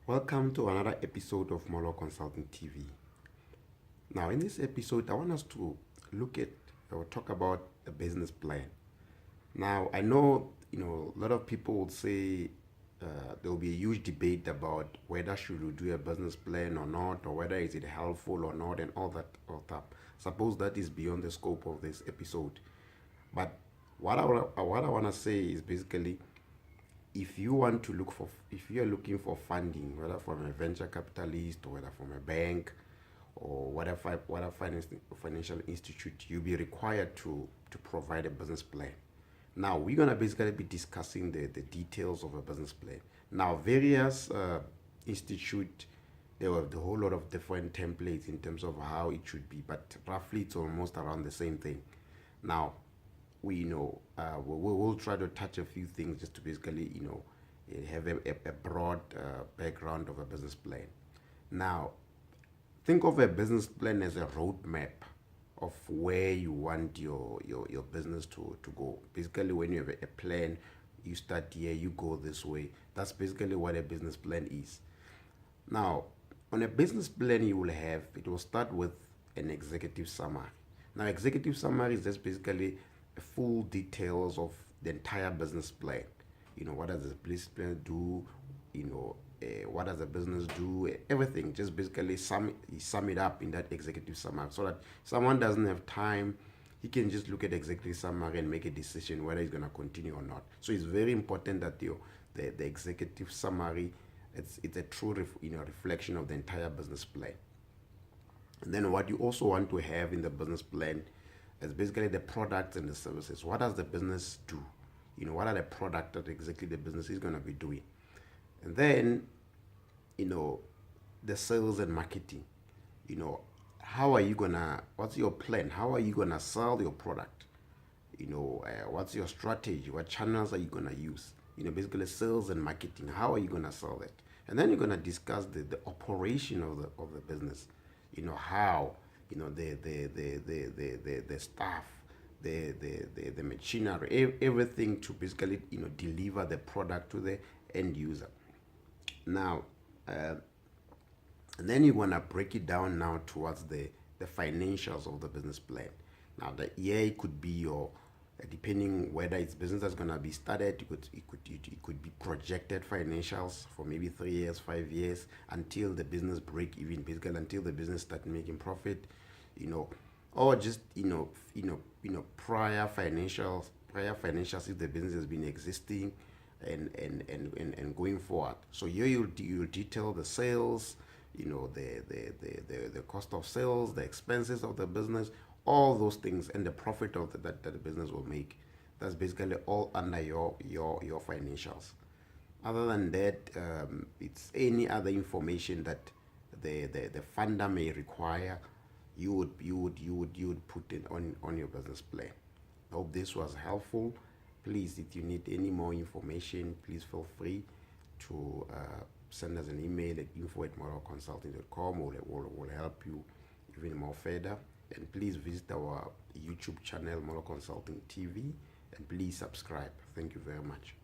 Welcome to another episode of Molo Consulting TV. Now, in this episode, I want us to look at or talk about a business plan. Now, I know a lot of people will say there will be a huge debate about whether should we do a business plan or not, or whether is it helpful or not, and all that. Suppose that is beyond the scope of this episode. But what I want to say is basically if you are looking for funding, whether from a venture capitalist or whether from a bank or whatever financial institute, you'll be required to provide a business plan. Now we're gonna basically be discussing the details of a business plan. Now various institute, there were the whole lot of different templates in terms of how it should be, but roughly it's almost around the same thing. Now we we'll try to touch a few things just to basically have a broad background of a business plan. Now think of a business plan as a roadmap of where you want your business to go. Basically, when you have a plan, you start here, you go this way. That's basically what a business plan is. Now, on a business plan, it will start with an executive summary. Now, executive summary is just basically full details of the entire business plan. What does the business plan do? What does the business do? Everything. Just basically sum it up in that executive summary, so that someone doesn't have time, he can just look at the executive summary and make a decision whether he's going to continue or not. So it's very important that the executive summary, it's a true reflection of the entire business plan. And then what you also want to have in the business plan is basically the products and the services. What does the business do? What are the products that exactly the business is going to be doing? And then, the sales and marketing. What's your plan? How are you gonna sell your product? What's your strategy? What channels are you gonna use? Basically sales and marketing. How are you gonna sell that? And then you're gonna discuss the operation of the business. How, the staff, the machinery, everything to basically deliver the product to the end user. Now, and then you want to break it down now towards the financials of the business plan. Now, the year it could be depending whether it's business that's going to be started, it could be projected financials for maybe 3 years, 5 years, until the business break even, basically until the business start making profit, or just prior financials if the business has been existing and going forward. So here you'll detail the sales, the cost of sales, the expenses of the business, all those things, and the profit that the business will make. That's basically all under your financials. Other than that, it's any other information that the funder may require. You would put it on your business plan. I hope this was helpful. Please, if you need any more information, please feel free to send us an email at info@moralconsulting.com. We'll help you even more further. And please visit our YouTube channel, Moral Consulting TV, and please subscribe. Thank you very much.